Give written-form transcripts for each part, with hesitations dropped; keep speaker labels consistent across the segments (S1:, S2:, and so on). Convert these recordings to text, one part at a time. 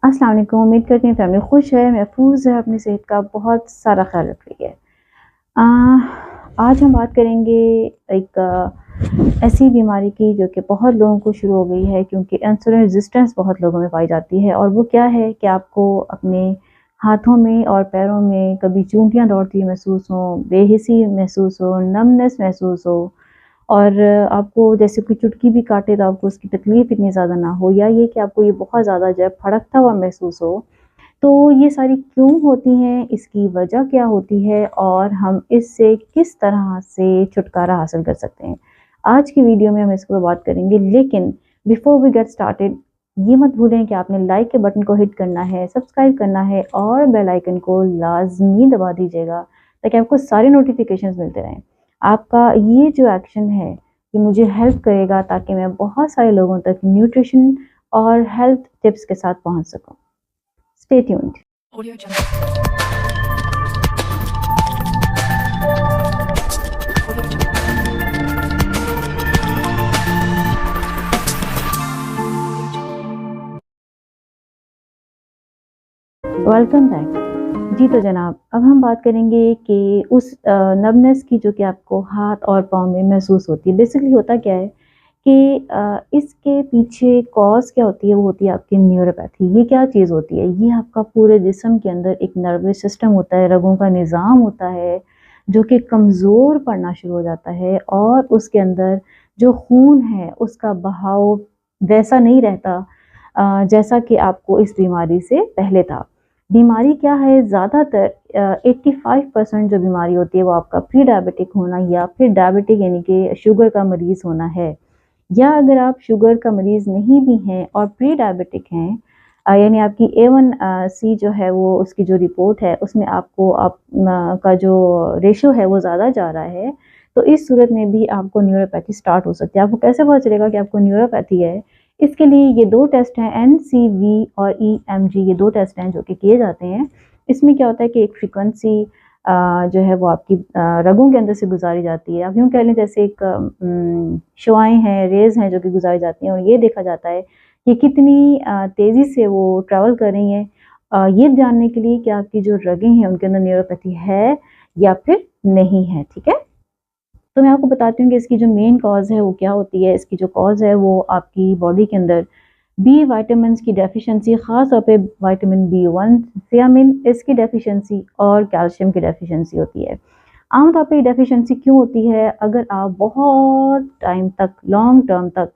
S1: अस्सलाम वालेकुम। उम्मीद करती हूँ फैमिली खुश है, महफूज है, अपनी सेहत का बहुत सारा ख्याल रख रही है। आज हम बात करेंगे एक ऐसी बीमारी की जो कि बहुत लोगों को शुरू हो गई है, क्योंकि इंसुलिन रेजिस्टेंस बहुत लोगों में पाई जाती है। और वो क्या है कि आपको अपने हाथों में और पैरों में कभी चूंटियाँ दौड़ती महसूस हो, बेहिसी महसूस हो, नमनेस महसूस हो, और आपको जैसे कोई चुटकी भी काटे तो आपको उसकी तकलीफ़ इतनी ज़्यादा ना हो, या ये कि आपको ये बहुत ज़्यादा जो है फड़कता हुआ महसूस हो। तो ये सारी क्यों होती हैं, इसकी वजह क्या होती है और हम इससे किस तरह से छुटकारा हासिल कर सकते हैं। आज की वीडियो में हम इसके ऊपर बात करेंगे, लेकिन बिफोर वी गेट स्टार्टेड ये मत भूलें कि आपने लाइक के बटन को हिट करना है, सब्सक्राइब करना है और बेल आइकन को लाज़मी दबा दीजिएगा, ताकि आपको सारे नोटिफिकेशंस मिलते रहें। आपका ये जो एक्शन है ये मुझे हेल्प करेगा ताकि मैं बहुत सारे लोगों तक न्यूट्रिशन और हेल्थ टिप्स के साथ पहुंच सकूं। Stay tuned. Welcome back. जी तो जनाब, अब हम बात करेंगे कि उस नर्वनेस की जो कि आपको हाथ और पाँव में महसूस होती है। बेसिकली होता क्या है कि इसके पीछे कॉज़ क्या होती है, वो होती है आपकी न्यूरोपैथी। ये क्या चीज़ होती है? ये आपका पूरे जिस्म के अंदर एक नर्वस सिस्टम होता है, रगों का निज़ाम होता है, जो कि कमज़ोर पड़ना शुरू हो जाता है, और उसके अंदर जो खून है उसका बहाव वैसा नहीं रहता जैसा कि आपको इस बीमारी से पहले था। बीमारी क्या है? ज़्यादातर 85% जो बीमारी होती है वो आपका प्री डायबिटिक होना या फिर डायबिटिक यानी कि शुगर का मरीज़ होना है। या अगर आप शुगर का मरीज़ नहीं भी हैं और प्री डायबिटिक हैं, यानी आपकी A1C जो है वो उसकी जो रिपोर्ट है उसमें आपको का जो रेशो है वो ज़्यादा जा रहा है, तो इस सूरत में भी आपको न्यूरोपैथी स्टार्ट हो सकती है। आपको कैसे पता चलेगा कि आपको न्यूरोपैथी है? इसके लिए ये 2 टेस्ट हैं, NCV और EMG, ये 2 टेस्ट हैं जो कि किए जाते हैं। इसमें क्या होता है कि एक फ्रीक्वेंसी जो है वो आपकी रगों के अंदर से गुजारी जाती है। आप यूँ कह लें जैसे एक शुआएँ हैं, रेज़ हैं जो कि गुजारी जाती हैं, और ये देखा जाता है कि कितनी तेज़ी से वो ट्रैवल कर रही हैं, ये जानने के लिए कि आपकी जो रगें हैं उनके अंदर न्यूरोपैथी है या फिर नहीं है, ठीक है? तो मैं आपको बताती हूँ कि इसकी जो मेन कॉज़ है वो क्या होती है। इसकी जो कॉज़ है वो आपकी बॉडी के अंदर बी विटामिन्स की डेफिशिएंसी, ख़ास तौर पे विटामिन B1, थियामिन, इसकी डेफिशिएंसी और कैल्शियम की डेफिशिएंसी होती है। आम तौर पे ये डेफिशिएंसी क्यों होती है? अगर आप बहुत टाइम तक, लॉन्ग टर्म तक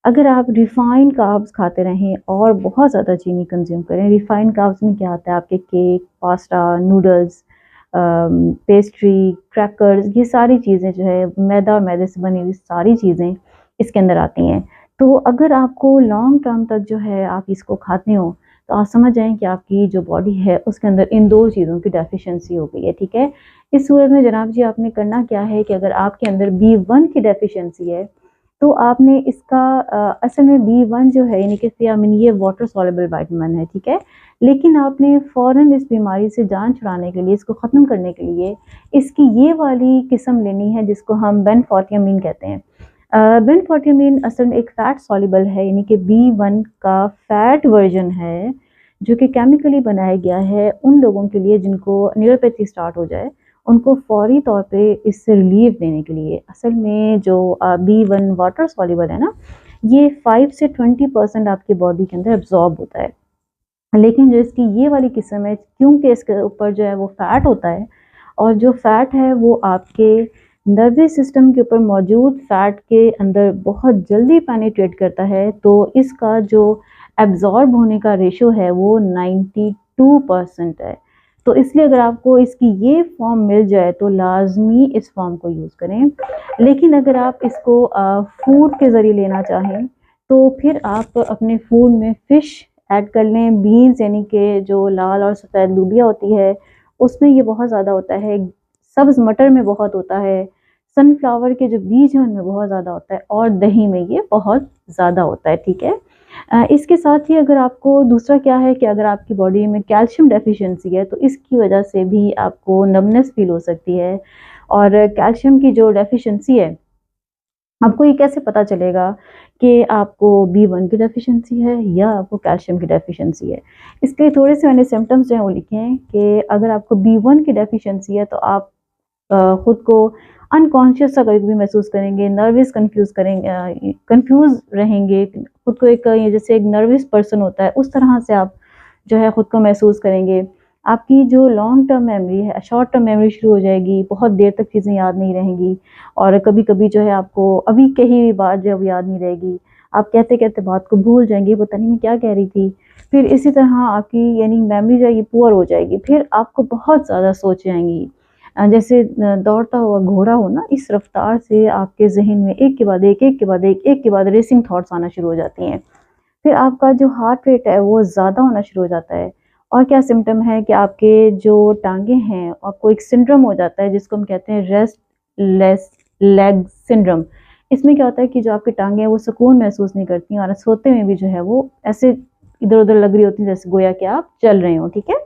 S1: अगर आप रिफाइंड कार्ब्स खाते रहें और बहुत ज़्यादा चीनी कंज्यूम करें। रिफाइंड कार्ब्स में क्या आता है? आपके cake, pasta, noodles, pastry, crackers, ये सारी चीज़ें जो है मैदा और मैदे से बनी हुई सारी चीज़ें इसके अंदर आती हैं। तो अगर आपको लॉन्ग टर्म तक जो है आप इसको खाते हो, तो आप समझ जाएँ कि आपकी जो बॉडी है उसके अंदर इन 2 चीज़ों की डेफिशिएंसी हो गई है, ठीक है? इस सूरत में जनाब जी आपने करना क्या है कि अगर आपके अंदर B1 की डेफिशिएंसी है, तो आपने इसका असल में B1 जो है यानी कि थियामिन, ये वाटर सॉल्युबल विटामिन है, ठीक है? लेकिन आपने फ़ौरन इस बीमारी से जान छुड़ाने के लिए, इसको ख़त्म करने के लिए इसकी ये वाली किस्म लेनी है जिसको हम बेनफोर्टियामिन कहते हैं। बेनफोर्टियामिन असल में एक फ़ैट सॉल्युबल है, यानी कि B1 का फ़ैट वर्ज़न है, जो कि केमिकली बनाया गया है उन लोगों के लिए जिनको न्यूरोपैथी स्टार्ट हो जाए, उनको फ़ौरी तौर पे इससे रिलीफ़ देने के लिए। असल में जो B1 वाटर सॉल्युबल है ना, ये 5 से 20% आपकी बॉडी के अंदर एब्ज़ॉर्ब होता है। लेकिन जो इसकी ये वाली किस्म है, क्योंकि इसके ऊपर जो है वो फ़ैट होता है, और जो फ़ैट है वो आपके नर्वस सिस्टम के ऊपर मौजूद फ़ैट के अंदर बहुत जल्दी पेनिट्रेट करता है, तो इसका जो एब्ज़ॉर्ब होने का रेशो है वो 92% है। तो इसलिए अगर आपको इसकी ये फ़ॉर्म मिल जाए तो लाज़मी इस फ़ॉर्म को यूज़ करें। लेकिन अगर आप इसको फूड के ज़रिए लेना चाहें, तो फिर आप अपने फूड में फ़िश ऐड कर लें। बीन्स यानी कि जो लाल और सफ़ेद लूबिया होती है, उसमें ये बहुत ज़्यादा होता है। सब्ज़ मटर में बहुत होता है। सनफ्लावर के जो बीज हैं उनमें बहुत ज़्यादा होता है, और दही में ये बहुत ज़्यादा होता है, ठीक है? इसके साथ ही अगर आपको दूसरा क्या है कि अगर आपकी बॉडी में कैल्शियम डेफिशिएंसी है, तो इसकी वजह से भी आपको नमनेस फ़ील हो सकती है, और कैल्शियम की जो डेफिशिएंसी है आपको ये कैसे पता चलेगा कि आपको B1 की डेफ़िशिएंसी है या आपको कैल्शियम की डेफ़िशिएंसी है? इसके लिए थोड़े से मैंने सिम्पटम्स जो हैं वो लिखे हैं कि अगर आपको B1 की डेफ़िशिएंसी है तो आप खुद को अनकॉन्शियस सा कभी-कभी महसूस करेंगे, नर्वस कन्फ्यूज़ करेंगे, कन्फ्यूज़ रहेंगे, खुद को एक ये जैसे एक नर्वस पर्सन होता है, उस तरह से आप जो है खुद को महसूस करेंगे। आपकी जो लॉन्ग टर्म मेमोरी है, शॉर्ट टर्म मेमोरी शुरू हो जाएगी, बहुत देर तक चीज़ें याद नहीं रहेंगी और कभी-कभी जो है आपको अभी कही हुई बात जो है वो याद नहीं रहेगी। आप कहते-कहते बात को भूल जाएँगे, पता नहीं मैं क्या कह रही थी। फिर इसी तरह आपकी यानी मेमोरी जो है ये पुअर हो जाएगी, फिर आपको बहुत ज़्यादा सोचें आएँगी। जैसे दौड़ता हुआ घोड़ा हो ना, इस रफ्तार से आपके ज़हन में एक के बाद एक, एक के बाद एक के बाद रेसिंग थॉट्स आना शुरू हो जाती हैं। फिर आपका जो हार्ट रेट है वो ज़्यादा होना शुरू हो जाता है। और क्या सिम्पटम है कि आपके जो टाँगें हैं, आपको एक सिंड्रोम हो जाता है जिसको हम कहते हैं रेस्टलेस लेग सिंड्रोम। इसमें क्या होता है कि जो आपकी टाँगें हैं वो सुकून महसूस नहीं करती और सोते में भी जो है वो ऐसे इधर-उधर लग रही होती हैं जैसे गोया कि आप चल रहे हों, ठीक है?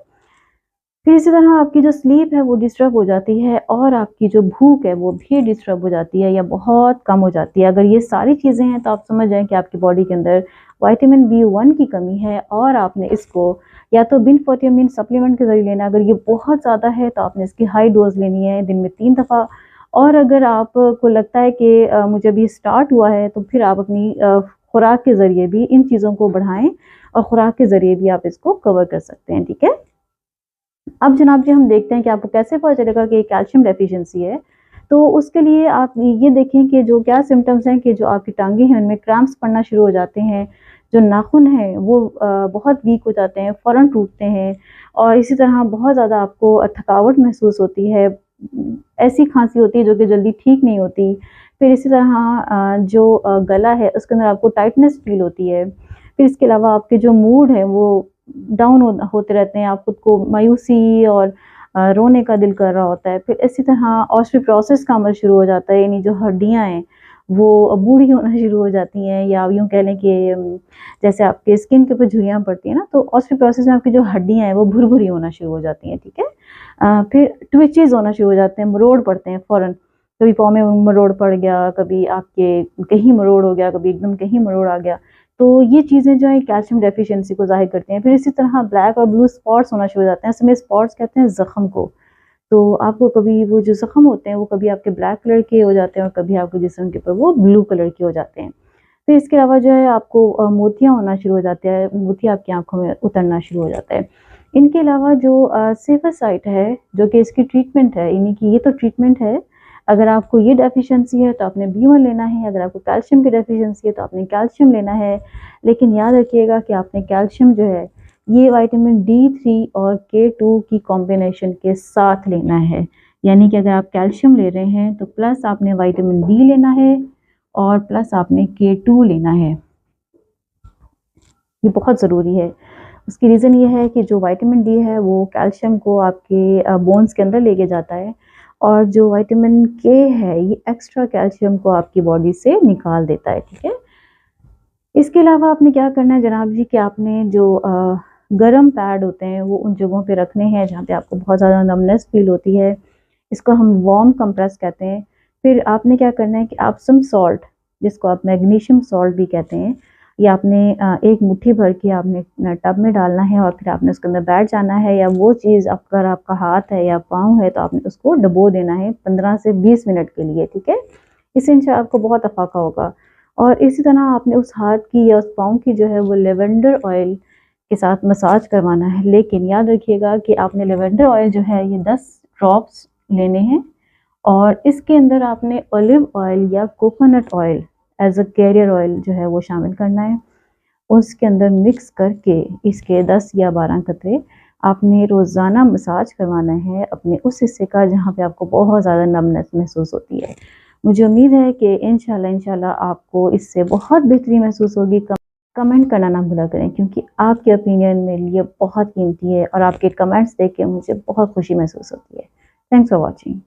S1: फिर इसी तरह आपकी जो स्लीप है वो डिस्टर्ब हो जाती है और आपकी जो भूख है वो भी डिस्टर्ब हो जाती है या बहुत कम हो जाती है। अगर ये सारी चीज़ें हैं तो आप समझ जाएँ कि आपकी बॉडी के अंदर विटामिन B1 की कमी है और आपने इसको या तो बिनफोटिएमिन सप्लीमेंट के ज़रिए लेना है। अगर ये बहुत ज़्यादा है तो आपने इसकी हाई डोज़ लेनी है दिन में 3 दफ़ा। और अगर आपको लगता है कि मुझे अभी स्टार्ट हुआ है तो फिर आप अपनी खुराक के ज़रिए भी इन चीज़ों को बढ़ाएँ और खुराक के ज़रिए भी आप इसको कवर कर सकते हैं, ठीक है? अब जनाब जी हम देखते हैं कि आपको कैसे पता चलेगा कि कैल्शियम डेफिशिएंसी है। तो उसके लिए आप ये देखें कि जो क्या सिम्पटम्स हैं कि जो आपकी टाँगें हैं उनमें क्रैम्प्स पड़ना शुरू हो जाते हैं, जो नाखून हैं वो बहुत वीक हो जाते हैं, फ़ौरन टूटते हैं और इसी तरह बहुत ज़्यादा आपको थकावट महसूस होती है। ऐसी खाँसी होती है जो कि जल्दी ठीक नहीं होती। फिर इसी तरह जो गला है उसके अंदर आपको टाइटनेस फ़ील होती है। फिर इसके अलावा आपके जो मूड है वो डाउन होते रहते हैं, आप खुद को मायूसी और रोने का दिल कर रहा होता है। फिर इसी तरह ऑस्टियोपोरोसिस का अमल शुरू हो जाता है, यानी जो हड्डियाँ हैं वो बूढ़ी होना शुरू हो जाती हैं या यूँ कह लें कि जैसे आपके स्किन के ऊपर झुर्रियाँ पड़ती हैं ना, तो ऑस्टियोपोरोसिस में आपकी जो हड्डियाँ हैं वो भुरभुरी होना शुरू हो जाती हैं, ठीक है? फिर ट्विचेज़ होना शुरू हो जाते हैं, मरोड़ पड़ते हैं फ़ौरन। कभी पाँव में मरोड़ पड़ गया, कभी आपके कहीं मरोड़ हो गया, कभी एकदम कहीं मरोड़ आ गया। तो ये चीज़ें जो हैं कैल्शियम डेफिशिएंसी को ज़ाहिर करती हैं। फिर इसी तरह ब्लैक और ब्लू स्पॉट्स होना शुरू हो जाते हैं। असल में स्पॉट्स कहते हैं ज़ख्म को। तो आपको कभी वो जो ज़ख्म होते हैं वो कभी आपके ब्लैक कलर के हो जाते हैं और कभी आपके जिस्म के ऊपर वो ब्लू कलर के हो जाते हैं। फिर इसके अलावा जो है आपको मोतियाँ होना शुरू हो जाते हैं, मोतिया आपकी आँखों में उतरना शुरू हो जाता है। इनके अलावा जो सेफासाइट है, जो कि इसकी ट्रीटमेंट है, यानी कि ये तो ट्रीटमेंट है। अगर आपको ये डेफिशिएंसी है तो आपने B1 लेना है, अगर आपको कैल्शियम की डेफिशिएंसी है तो आपने कैल्शियम लेना है। लेकिन याद रखिएगा कि आपने कैल्शियम जो है ये विटामिन D3 और K2 की कॉम्बिनेशन के साथ लेना है। यानी कि अगर आप कैल्शियम ले रहे हैं तो प्लस आपने विटामिन D लेना है और प्लस आपने K2 लेना है। ये बहुत ज़रूरी है। उसकी रीज़न ये है कि जो विटामिन डी है वो कैल्शियम को आपके बोन्स के अंदर लेके जाता है और जो विटामिन के है ये एक्स्ट्रा कैल्शियम को आपकी बॉडी से निकाल देता है, ठीक है? इसके अलावा आपने क्या करना है जनाब जी कि आपने जो गर्म पैड होते हैं वो उन जगहों पे रखने हैं जहाँ पे आपको बहुत ज़्यादा नमनेस फ़ील होती है। इसको हम वार्म कंप्रेस कहते हैं। फिर आपने क्या करना है कि एप्सम सॉल्ट, जिसको आप मैग्नीशियम सॉल्ट भी कहते हैं, ये आपने एक मुट्ठी भर के आपने टब में डालना है और फिर आपने उसके अंदर बैठ जाना है या वो चीज़ अगर आपका हाथ है या पाँव है तो आपने उसको डुबो देना है 15 से 20 मिनट के लिए, ठीक है? इससे इंशाल्लाह आपको बहुत अफाका होगा। और इसी तरह आपने उस हाथ की या उस पाँव की जो है वो लेवेंडर ऑयल के साथ मसाज करवाना है। लेकिन याद रखिएगा कि आपने लेवेंडर ऑयल जो है ये 10 ड्रॉप्स लेने हैं और इसके अंदर आपने ऑलिव ऑयल या coconut oil as a carrier oil जो है वो शामिल करना है। उसके अंदर मिक्स करके इसके 10 या 12 कतरे आपने रोज़ाना मसाज करवाना है अपने उस हिस्से का जहाँ पे आपको बहुत ज़्यादा नमनेस महसूस होती है। मुझे उम्मीद है कि इंशाल्लाह आपको इससे बहुत बेहतरी महसूस होगी। कमेंट करना ना भूला करें क्योंकि आपके ओपिनियन मेरे लिए बहुत कीमती है और आपके कमेंट्स देख के मुझे बहुत खुशी महसूस होती है। Thanks for watching.